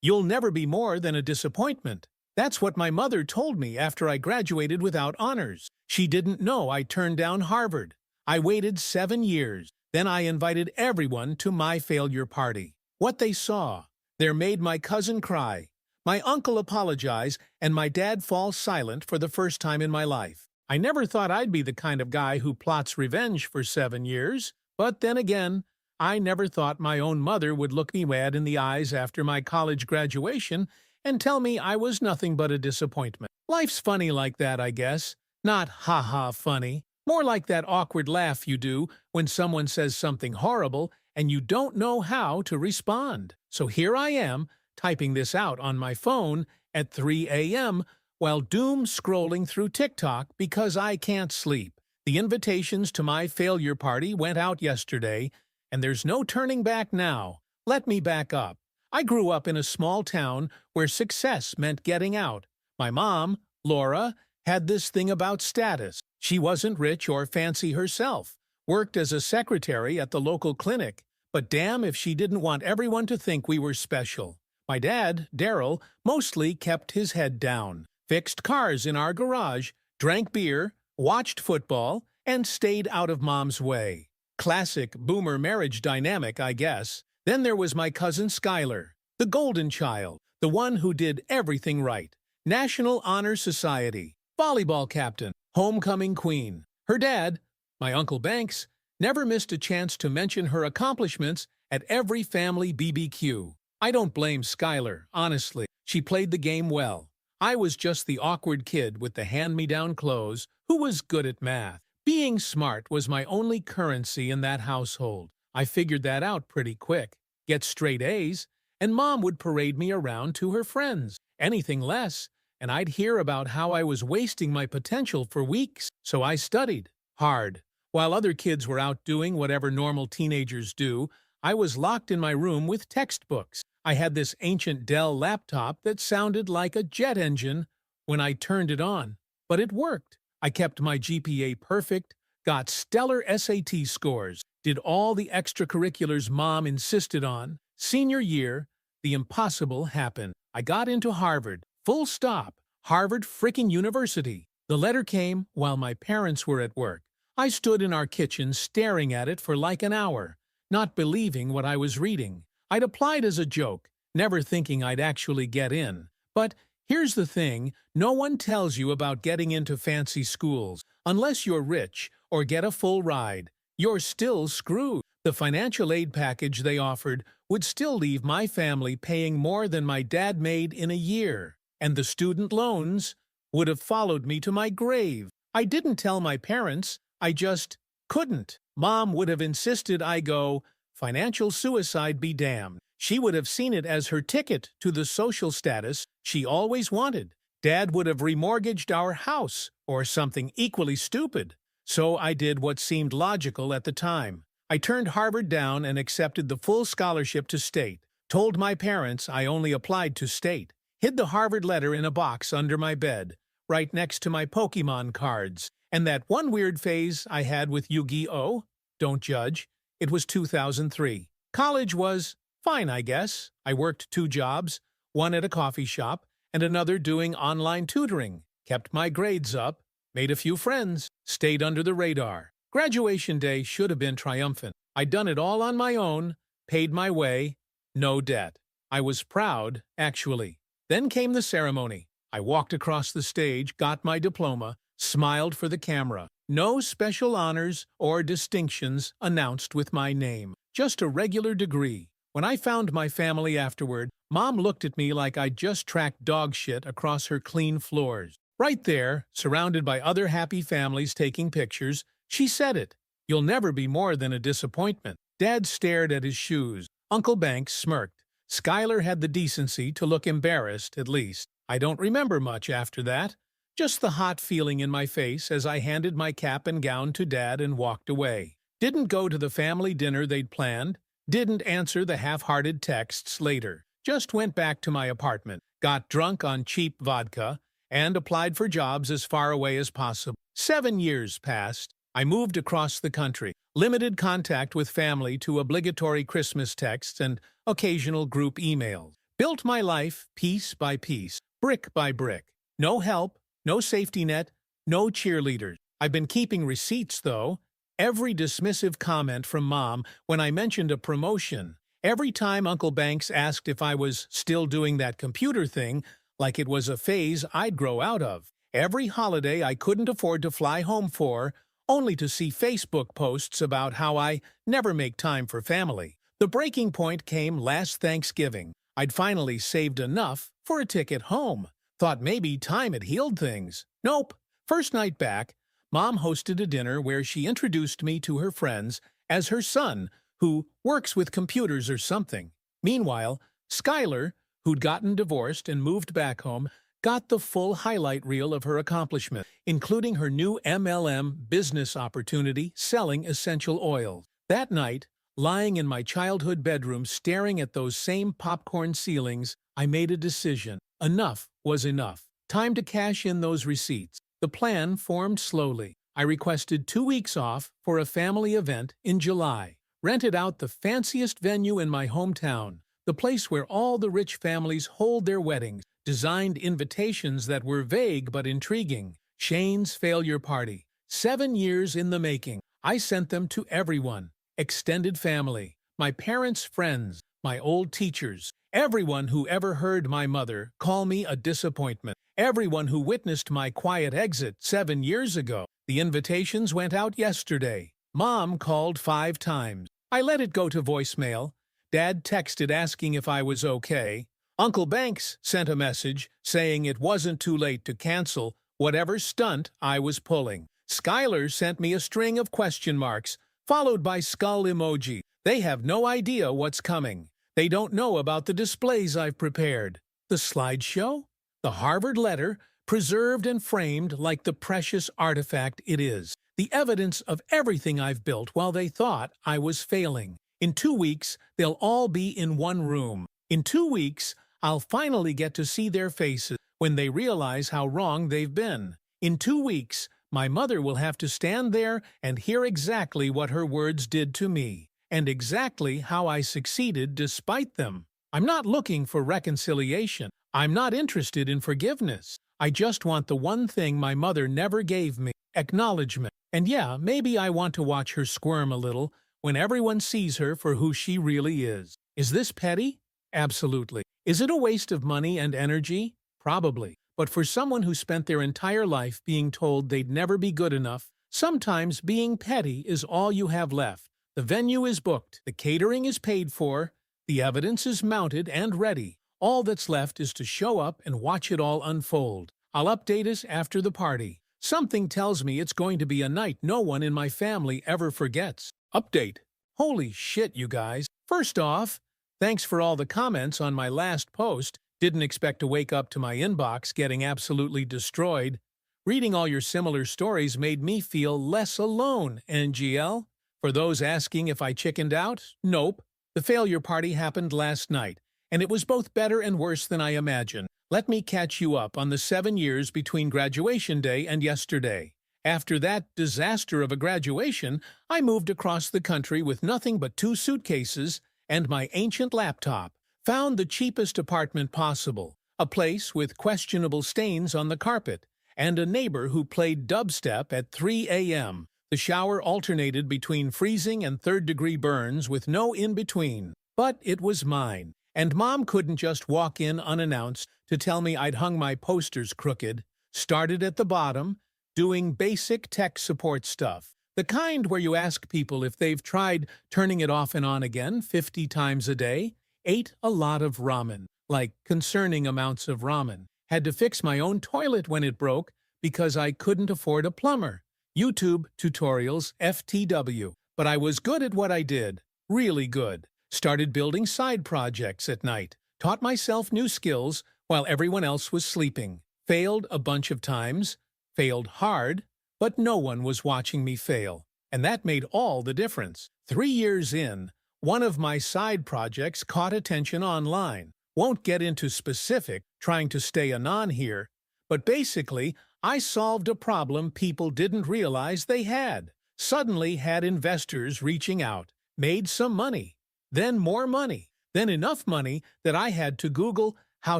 You'll never be more than a disappointment. That's what my mother told me after I graduated without honors. She didn't know I turned down Harvard. I waited 7 years. Then I invited everyone to my failure party. What they saw. There made my cousin cry, my uncle apologize, and my dad fall silent for the first time in my life. I never thought I'd be the kind of guy who plots revenge for 7 years. But then again, I never thought my own mother would look me mad in the eyes after my college graduation and tell me I was nothing but a disappointment. Life's funny like that, I guess. Not ha-ha funny. More like that awkward laugh you do when someone says something horrible and you don't know how to respond. So here I am, typing this out on my phone at 3 a.m. while doom scrolling through TikTok because I can't sleep. The invitations to my failure party went out yesterday, and there's no turning back now. Let me back up. I grew up in a small town where success meant getting out. My mom, Laura, had this thing about status. She wasn't rich or fancy herself, worked as a secretary at the local clinic, but damn if she didn't want everyone to think we were special. My dad, Daryl, mostly kept his head down, fixed cars in our garage, drank beer, watched football, and stayed out of Mom's way. Classic boomer marriage dynamic, I guess. Then there was my cousin Skylar, the golden child, the one who did everything right. National Honor Society, volleyball captain, homecoming queen. Her dad, my Uncle Banks, never missed a chance to mention her accomplishments at every family BBQ. I don't blame Skylar, honestly. She played the game well. I was just the awkward kid with the hand-me-down clothes who was good at math. Being smart was my only currency in that household. I figured that out pretty quick. Get straight A's, and Mom would parade me around to her friends. Anything less, and I'd hear about how I was wasting my potential for weeks. So I studied hard. While other kids were out doing whatever normal teenagers do, I was locked in my room with textbooks. I had this ancient Dell laptop that sounded like a jet engine when I turned it on. But it worked. I kept my GPA perfect, got stellar SAT scores, did all the extracurriculars Mom insisted on. Senior year, the impossible happened. I got into Harvard. Full stop. Harvard frickin' University. The letter came while my parents were at work. I stood in our kitchen staring at it for like an hour, not believing what I was reading. I'd applied as a joke, never thinking I'd actually get in. But here's the thing, no one tells you about getting into fancy schools. Unless you're rich or get a full ride, you're still screwed. The financial aid package they offered would still leave my family paying more than my dad made in a year. And the student loans would have followed me to my grave. I didn't tell my parents, I just couldn't. Mom would have insisted I go, financial suicide be damned. She would have seen it as her ticket to the social status she always wanted. Dad would have remortgaged our house or something equally stupid. So I did what seemed logical at the time. I turned Harvard down and accepted the full scholarship to State. Told my parents I only applied to State. Hid the Harvard letter in a box under my bed, right next to my Pokemon cards. And that one weird phase I had with Yu-Gi-Oh! Don't judge. It was 2003. College was fine, I guess. I worked 2 jobs, one at a coffee shop and another doing online tutoring. Kept my grades up, made a few friends, stayed under the radar. Graduation day should have been triumphant. I'd done it all on my own, paid my way, no debt. I was proud, actually. Then came the ceremony. I walked across the stage, got my diploma, smiled for the camera. No special honors or distinctions announced with my name. Just a regular degree. When I found my family afterward, Mom looked at me like I'd just tracked dog shit across her clean floors. Right there, surrounded by other happy families taking pictures, she said it. You'll never be more than a disappointment. Dad stared at his shoes. Uncle Banks smirked. Skylar had the decency to look embarrassed, at least. I don't remember much after that. Just the hot feeling in my face as I handed my cap and gown to Dad and walked away. Didn't go to the family dinner they'd planned. Didn't answer the half-hearted texts later. Just went back to my apartment, got drunk on cheap vodka, and applied for jobs as far away as possible. 7 years passed. I moved across the country. Limited contact with family to obligatory Christmas texts and occasional group emails. Built my life piece by piece, brick by brick. No help, no safety net, no cheerleaders. I've been keeping receipts, though. Every dismissive comment from Mom when I mentioned a promotion. Every time Uncle Banks asked if I was still doing that computer thing, like it was a phase I'd grow out of. Every holiday I couldn't afford to fly home for, only to see Facebook posts about how I never make time for family. The breaking point came last Thanksgiving. I'd finally saved enough for a ticket home. Thought maybe time had healed things. Nope. First night back, Mom hosted a dinner where she introduced me to her friends as her son, who works with computers or something. Meanwhile, Skylar, who'd gotten divorced and moved back home, got the full highlight reel of her accomplishment, including her new MLM business opportunity selling essential oils. That night, lying in my childhood bedroom staring at those same popcorn ceilings, I made a decision. Enough was enough. Time to cash in those receipts. The plan formed slowly. I requested 2 weeks off for a family event in July. Rented out the fanciest venue in my hometown, the place where all the rich families hold their weddings, designed invitations that were vague but intriguing. Shane's failure party. 7 years in the making. I sent them to everyone. Extended family, my parents' friends, my old teachers, everyone who ever heard my mother call me a disappointment. Everyone who witnessed my quiet exit 7 years ago. The invitations went out yesterday. Mom called 5 times. I let it go to voicemail. Dad texted asking if I was okay. Uncle Banks sent a message saying it wasn't too late to cancel whatever stunt I was pulling. Skylar sent me a string of question marks, followed by skull emoji. They have no idea what's coming. They don't know about the displays I've prepared. The slideshow? The Harvard letter, preserved and framed like the precious artifact it is. The evidence of everything I've built while they thought I was failing. In 2 weeks, they'll all be in one room. In 2 weeks, I'll finally get to see their faces when they realize how wrong they've been. In 2 weeks, my mother will have to stand there and hear exactly what her words did to me, and exactly how I succeeded despite them. I'm not looking for reconciliation. I'm not interested in forgiveness. I just want the one thing my mother never gave me, acknowledgement. And yeah, maybe I want to watch her squirm a little when everyone sees her for who she really is. Is this petty? Absolutely. Is it a waste of money and energy? Probably. But for someone who spent their entire life being told they'd never be good enough, sometimes being petty is all you have left. The venue is booked, the catering is paid for, the evidence is mounted and ready. All that's left is to show up and watch it all unfold. I'll update us after the party. Something tells me it's going to be a night no one in my family ever forgets. Update. Holy shit, you guys. First off, thanks for all the comments on my last post. Didn't expect to wake up to my inbox getting absolutely destroyed. Reading all your similar stories made me feel less alone, NGL. For those asking if I chickened out, nope. The failure party happened last night, and it was both better and worse than I imagined. Let me catch you up on the 7 years between graduation day and yesterday. After that disaster of a graduation, I moved across the country with nothing but 2 suitcases and my ancient laptop. Found the cheapest apartment possible, a place with questionable stains on the carpet, and a neighbor who played dubstep at 3 a.m. The shower alternated between freezing and third-degree burns with no in-between. But it was mine, and Mom couldn't just walk in unannounced to tell me I'd hung my posters crooked. Started at the bottom, doing basic tech support stuff. The kind where you ask people if they've tried turning it off and on again 50 times a day. Ate a lot of ramen, like concerning amounts of ramen. Had to fix my own toilet when it broke because I couldn't afford a plumber. YouTube tutorials, FTW. But I was good at what I did. Really good. Started building side projects at night. Taught myself new skills while everyone else was sleeping. Failed a bunch of times. Failed hard. But no one was watching me fail. And that made all the difference. 3 years in, one of my side projects caught attention online. Won't get into specific, trying to stay anon here, but basically, I solved a problem people didn't realize they had. Suddenly had investors reaching out, made some money, then more money. then enough money that I had to Google how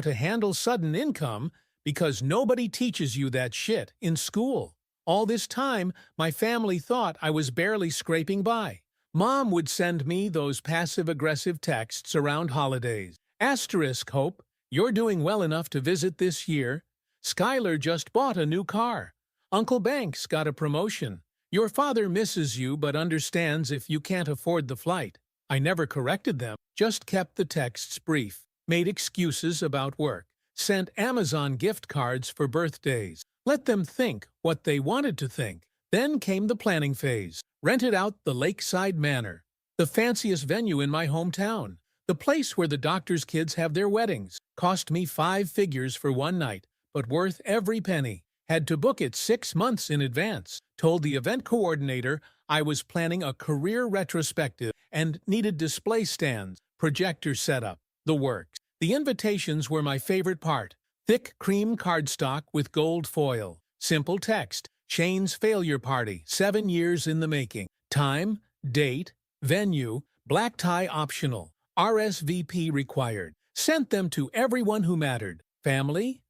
to handle sudden income because nobody teaches you that shit in school. All this time, my family thought I was barely scraping by. Mom would send me those passive-aggressive texts around holidays. Asterisk hope, you're doing well enough to visit this year. Skylar just bought a new car. Uncle Banks got a promotion. Your father misses you but understands if you can't afford the flight. I never corrected them, just kept the texts brief, made excuses about work, sent Amazon gift cards for birthdays, let them think what they wanted to think. Then came the planning phase. Rented out the Lakeside Manor, the fanciest venue in my hometown, the place where the doctor's kids have their weddings. Cost me 5 figures for one night, but worth every penny. Had to book it 6 months in advance. Told the event coordinator I was planning a career retrospective and needed display stands, projector setup, the works. The invitations were my favorite part. Thick cream cardstock with gold foil. Simple text. Shane's failure party, 7 years in the making. Time, date, venue, black tie optional. RSVP required. Sent them to everyone who mattered. Family,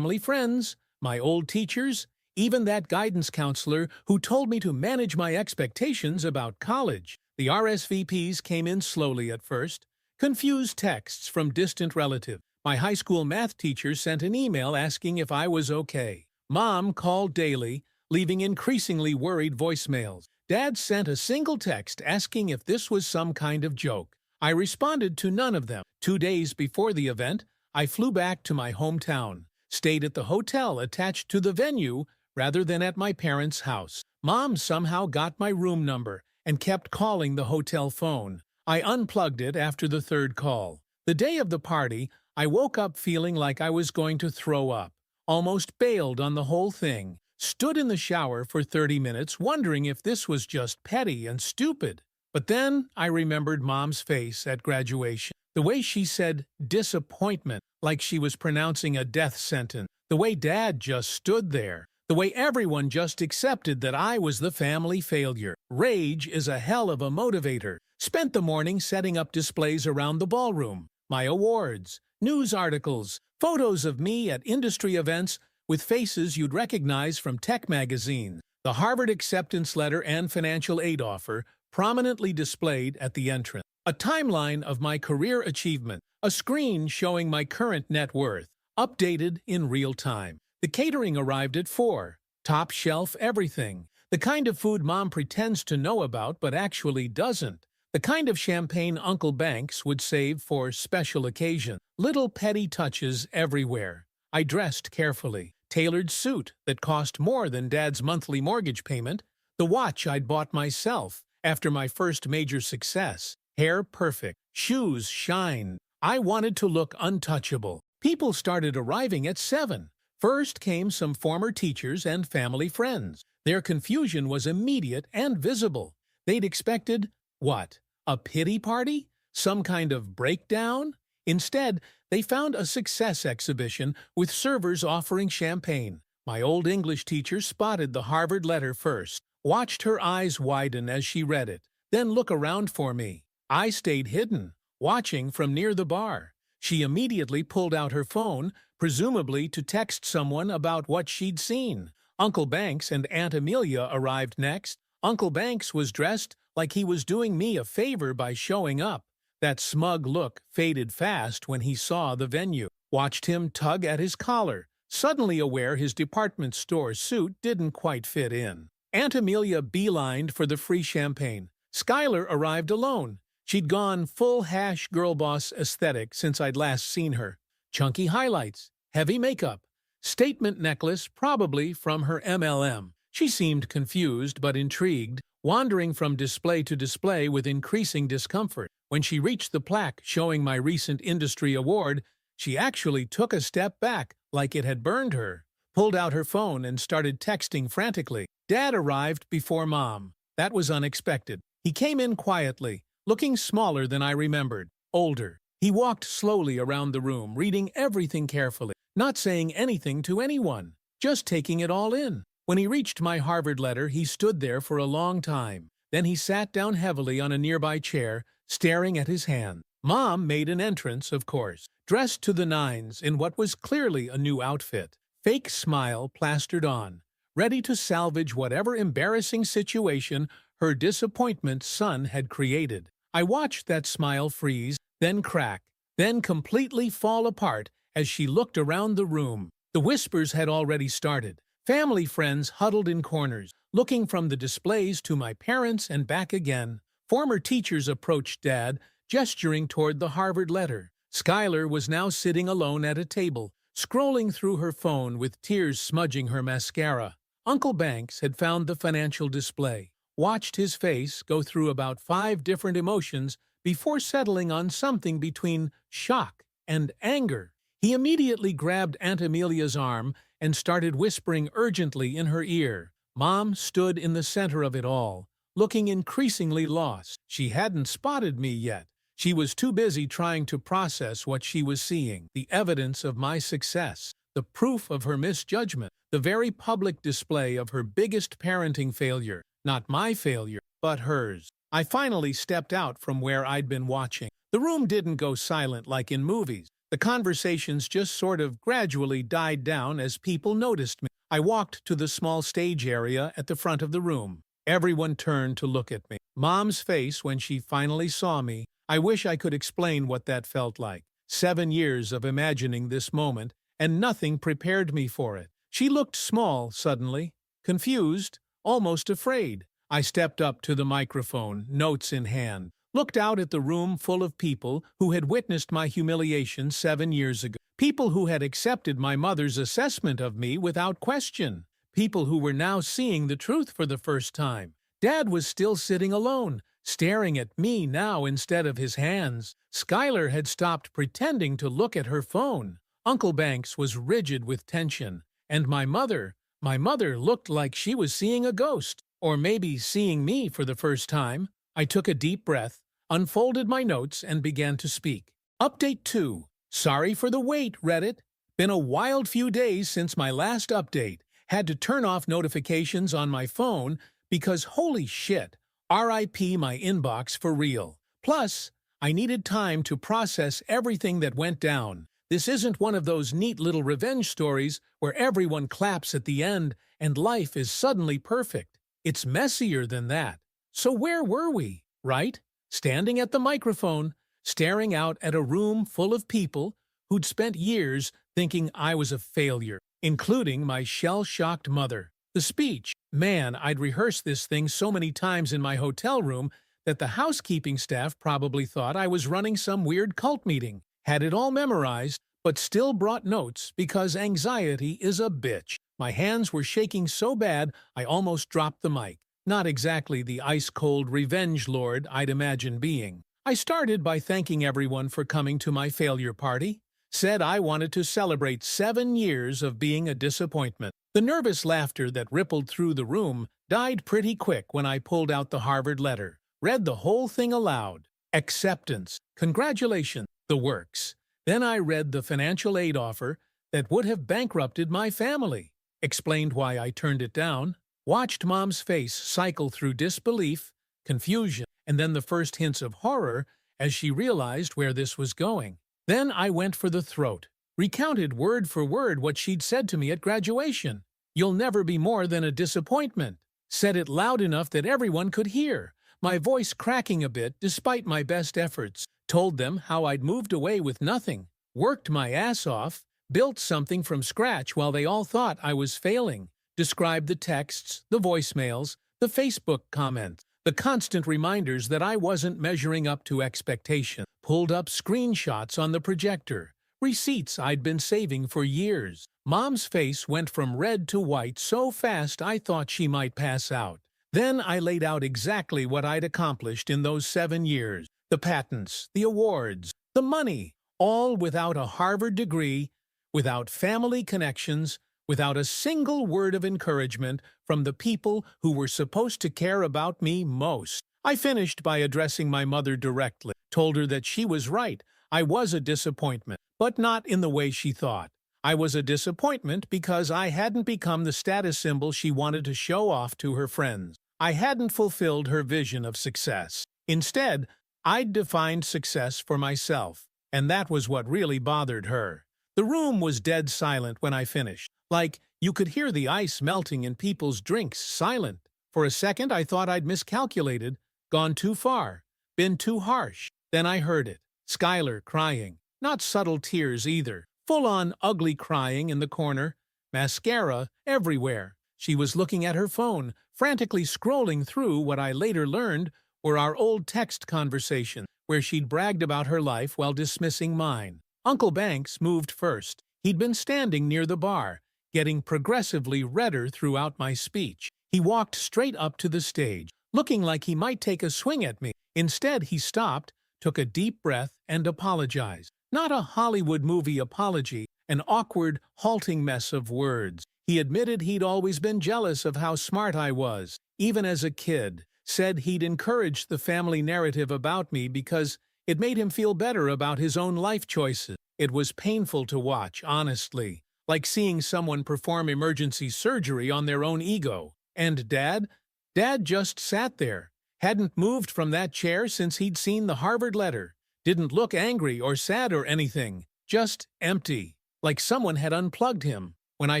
friends, my old teachers, even that guidance counselor who told me to manage my expectations about college. The RSVPs came in slowly at first. Confused texts from distant relatives. My high school math teacher sent an email asking if I was okay. Mom called daily, leaving increasingly worried voicemails. Dad sent a single text asking if this was some kind of joke. I responded to none of them. 2 days before the event, I flew back to my hometown, stayed at the hotel attached to the venue rather than at my parents' house. Mom somehow got my room number and kept calling the hotel phone. I unplugged it after the 3rd call. The day of the party, I woke up feeling like I was going to throw up. Almost bailed on the whole thing. Stood in the shower for 30 minutes wondering if this was just petty and stupid. But then I remembered Mom's face at graduation. The way she said disappointment like she was pronouncing a death sentence. The way Dad just stood there. The way everyone just accepted that I was the family failure. Rage is a hell of a motivator. Spent the morning setting up displays around the ballroom. My awards, news articles, photos of me at industry events with faces you'd recognize from tech magazines. The Harvard acceptance letter and financial aid offer prominently displayed at the entrance. A timeline of my career achievement. A screen showing my current net worth. Updated in real time. The catering arrived at 4. Top shelf everything. The kind of food Mom pretends to know about but actually doesn't. The kind of champagne Uncle Banks would save for special occasions. Little petty touches everywhere. I dressed carefully. Tailored suit that cost more than Dad's monthly mortgage payment. The watch I'd bought myself after my first major success. Hair perfect. Shoes shine. I wanted to look untouchable. People started arriving at 7. First came some former teachers and family friends. Their confusion was immediate and visible. They'd expected, what? A pity party? Some kind of breakdown? Instead, they found a success exhibition with servers offering champagne. My old English teacher spotted the Harvard letter first, watched her eyes widen as she read it, then look around for me. I stayed hidden, watching from near the bar. She immediately pulled out her phone, presumably to text someone about what she'd seen. Uncle Banks and Aunt Amelia arrived next. Uncle Banks was dressed like he was doing me a favor by showing up. That smug look faded fast when he saw the venue. Watched him tug at his collar, suddenly aware his department store suit didn't quite fit in. Aunt Amelia beelined for the free champagne. Skylar arrived alone. She'd gone full hash girl boss aesthetic since I'd last seen her. Chunky highlights, heavy makeup, statement necklace probably from her MLM. She seemed confused but intrigued, wandering from display to display with increasing discomfort. When she reached the plaque showing my recent industry award, she actually took a step back like it had burned her, pulled out her phone and started texting frantically. Dad arrived before Mom. That was unexpected. He came in quietly, looking smaller than I remembered, older. He walked slowly around the room, reading everything carefully, not saying anything to anyone, just taking it all in. When he reached my Harvard letter, he stood there for a long time. Then he sat down heavily on a nearby chair, staring at his hand. Mom made an entrance, of course, dressed to the nines in what was clearly a new outfit, fake smile plastered on, ready to salvage whatever embarrassing situation her disappointment son had created. I watched that smile freeze, then crack, then completely fall apart as she looked around the room. The whispers had already started. Family friends huddled in corners, looking from the displays to my parents and back again. Former teachers approached Dad, gesturing toward the Harvard letter. Skylar was now sitting alone at a table, scrolling through her phone with tears smudging her mascara. Uncle Banks had found the financial display, watched his face go through about 5 different emotions before settling on something between shock and anger. He immediately grabbed Aunt Amelia's arm and started whispering urgently in her ear. Mom stood in the center of it all, looking increasingly lost. She hadn't spotted me yet. She was too busy trying to process what she was seeing, the evidence of my success, the proof of her misjudgment, the very public display of her biggest parenting failure. Not my failure, but hers. I finally stepped out from where I'd been watching. The room didn't go silent like in movies. The conversations just sort of gradually died down as people noticed me. I walked to the small stage area at the front of the room. Everyone turned to look at me. Mom's face when she finally saw me. I wish I could explain what that felt like. 7 years of imagining this moment, and nothing prepared me for it. She looked small suddenly, confused, almost afraid. I stepped up to the microphone, notes in hand, looked out at the room full of people who had witnessed my humiliation 7 years ago. People who had accepted my mother's assessment of me without question. People who were now seeing the truth for the first time. Dad was still sitting alone, staring at me now instead of his hands. Skylar had stopped pretending to look at her phone. Uncle Banks was rigid with tension. And my mother looked like she was seeing a ghost. Or maybe seeing me for the first time. I took a deep breath, unfolded my notes, and began to speak. Update 2. Sorry for the wait, Reddit. Been a wild few days since my last update. Had to turn off notifications on my phone because holy shit, RIP my inbox for real. Plus, I needed time to process everything that went down. This isn't one of those neat little revenge stories where everyone claps at the end and life is suddenly perfect. It's messier than that. So where were we, right? Standing at the microphone, staring out at a room full of people who'd spent years thinking I was a failure, including my shell-shocked mother. The speech. Man, I'd rehearsed this thing so many times in my hotel room that the housekeeping staff probably thought I was running some weird cult meeting. Had it all memorized, but still brought notes because anxiety is a bitch. My hands were shaking so bad I almost dropped the mic. Not exactly the ice-cold revenge lord I'd imagined being. I started by thanking everyone for coming to my failure party. Said I wanted to celebrate 7 years of being a disappointment. The nervous laughter that rippled through the room died pretty quick when I pulled out the Harvard letter. Read the whole thing aloud. Acceptance. Congratulations. The works. Then I read the financial aid offer that would have bankrupted my family. Explained why I turned it down. Watched Mom's face cycle through disbelief, confusion, and then the first hints of horror as she realized where this was going. Then I went for the throat. Recounted word for word what she'd said to me at graduation. You'll never be more than a disappointment. Said it loud enough that everyone could hear, my voice cracking a bit despite my best efforts. Told them how I'd moved away with nothing, worked my ass off, built something from scratch while they all thought I was failing. Described the texts, the voicemails, the Facebook comments, the constant reminders that I wasn't measuring up to expectation. Pulled up screenshots on the projector, receipts I'd been saving for years. Mom's face went from red to white so fast I thought she might pass out. Then I laid out exactly what I'd accomplished in those 7 years. The patents, the awards, the money, all without a Harvard degree, without family connections, without a single word of encouragement from the people who were supposed to care about me most. I finished by addressing my mother directly, told her that she was right. I was a disappointment, but not in the way she thought. I was a disappointment because I hadn't become the status symbol she wanted to show off to her friends. I hadn't fulfilled her vision of success. Instead, I'd defined success for myself, and that was what really bothered her. The room was dead silent when I finished, like you could hear the ice melting in people's drinks silent. For a second I thought I'd miscalculated, gone too far, been too harsh. Then I heard it. Skylar crying. Not subtle tears either. Full-on ugly crying in the corner. Mascara everywhere. She was looking at her phone, frantically scrolling through what I later learned were our old text conversations, where she'd bragged about her life while dismissing mine. Uncle Banks moved first. He'd been standing near the bar, getting progressively redder throughout my speech. He walked straight up to the stage, looking like he might take a swing at me. Instead, he stopped, took a deep breath, and apologized. Not a Hollywood movie apology, an awkward, halting mess of words. He admitted he'd always been jealous of how smart I was, even as a kid. Said he'd encouraged the family narrative about me because it made him feel better about his own life choices. It was painful to watch, honestly, like seeing someone perform emergency surgery on their own ego. And Dad? Dad just sat there. Hadn't moved from that chair since he'd seen the Harvard letter. Didn't look angry or sad or anything. Just empty. Like someone had unplugged him. When I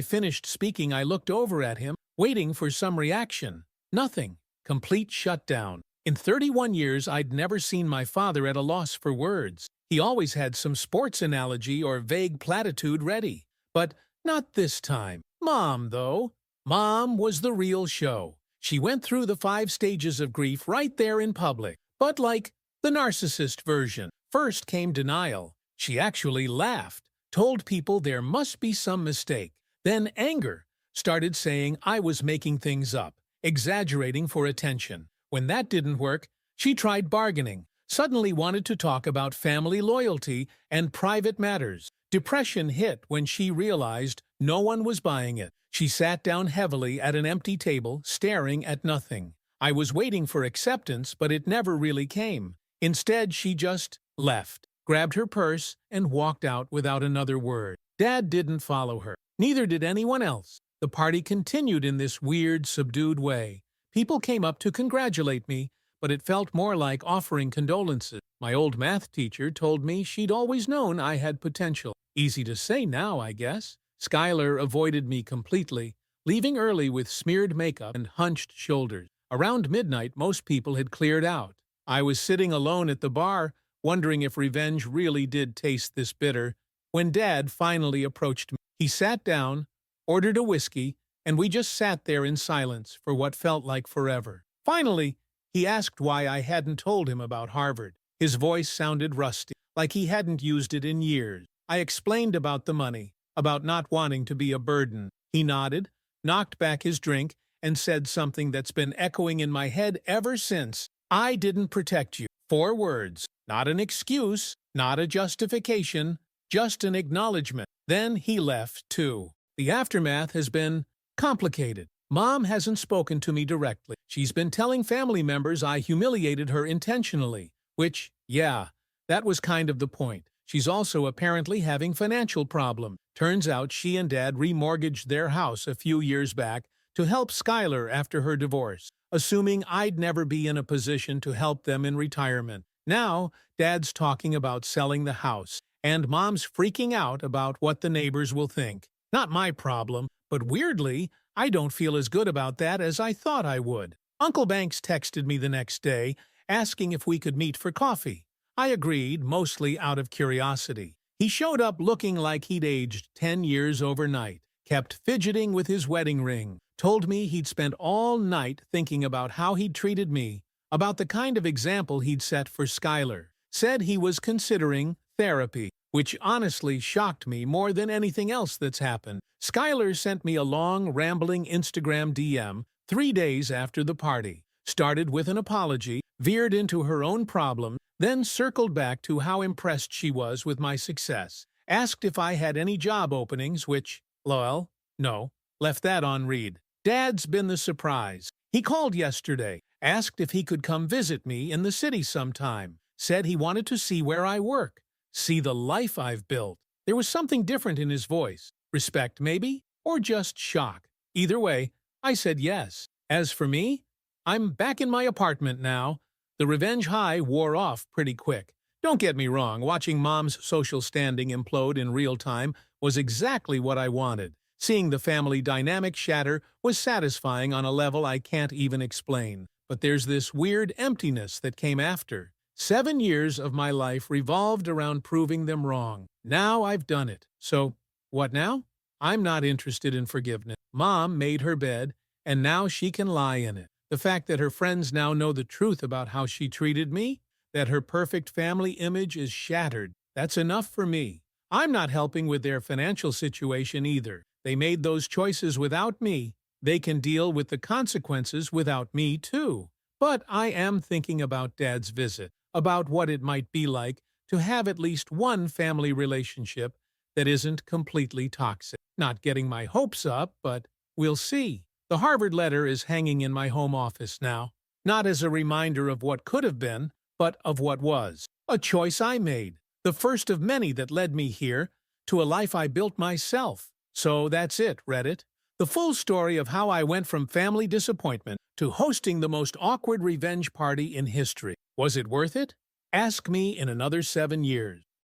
finished speaking, I looked over at him, waiting for some reaction. Nothing. Complete shutdown. In 31 years, I'd never seen my father at a loss for words. He always had some sports analogy or vague platitude ready. But not this time. Mom, though. Mom was the real show. She went through the 5 stages of grief right there in public. But like the narcissist version. First came denial. She actually laughed, told people there must be some mistake. Then anger. Started saying I was making things up, exaggerating for attention. When that didn't work, she tried bargaining, suddenly wanted to talk about family loyalty and private matters. Depression hit when she realized no one was buying it. She sat down heavily at an empty table, staring at nothing. I was waiting for acceptance, but it never really came. Instead, she just left, grabbed her purse, and walked out without another word. Dad didn't follow her. Neither did anyone else. The party continued in this weird, subdued way. People came up to congratulate me, but it felt more like offering condolences. My old math teacher told me she'd always known I had potential. Easy to say now, I guess. Skylar avoided me completely, leaving early with smeared makeup and hunched shoulders. Around midnight, most people had cleared out. I was sitting alone at the bar, wondering if revenge really did taste this bitter, when Dad finally approached me. He sat down, ordered a whiskey, and we just sat there in silence for what felt like forever. Finally, he asked why I hadn't told him about Harvard. His voice sounded rusty, like he hadn't used it in years. I explained about the money, about not wanting to be a burden. He nodded, knocked back his drink, and said something that's been echoing in my head ever since. I didn't protect you. 4 words. Not an excuse, not a justification, just an acknowledgement. Then he left, too. The aftermath has been complicated. Mom hasn't spoken to me directly. She's been telling family members I humiliated her intentionally, which, yeah, that was kind of the point. She's also apparently having financial problems. Turns out she and Dad remortgaged their house a few years back to help Skylar after her divorce, assuming I'd never be in a position to help them in retirement. Now, Dad's talking about selling the house, and Mom's freaking out about what the neighbors will think. Not my problem, but weirdly, I don't feel as good about that as I thought I would. Uncle Banks texted me the next day, asking if we could meet for coffee. I agreed, mostly out of curiosity. He showed up looking like he'd aged 10 years overnight, kept fidgeting with his wedding ring, told me he'd spent all night thinking about how he'd treated me, about the kind of example he'd set for Skylar. Said he was considering therapy, which honestly shocked me more than anything else that's happened. Skylar sent me a long, rambling Instagram DM 3 days after the party. Started with an apology, veered into her own problem, then circled back to how impressed she was with my success. Asked if I had any job openings, which, lol, no, left that on read. Dad's been the surprise. He called yesterday, asked if he could come visit me in the city sometime. Said he wanted to see where I work, see the life I've built. There was something different in his voice. Respect, maybe? Or just shock. Either way, I said yes. As for me, I'm back in my apartment now. The revenge high wore off pretty quick. Don't get me wrong, watching Mom's social standing implode in real time was exactly what I wanted. Seeing the family dynamic shatter was satisfying on a level I can't even explain. But there's this weird emptiness that came after. 7 years of my life revolved around proving them wrong. Now I've done it. So, what now? I'm not interested in forgiveness. Mom made her bed, and now she can lie in it. The fact that her friends now know the truth about how she treated me, that her perfect family image is shattered, that's enough for me. I'm not helping with their financial situation either. They made those choices without me. They can deal with the consequences without me, too. But I am thinking about Dad's visit, about what it might be like to have at least one family relationship that isn't completely toxic. Not getting my hopes up, but we'll see. The Harvard letter is hanging in my home office now, not as a reminder of what could have been, but of what was. A choice I made, the first of many that led me here, to a life I built myself. So that's it, Reddit. The full story of how I went from family disappointment to hosting the most awkward revenge party in history. Was it worth it? Ask me in another 7 years.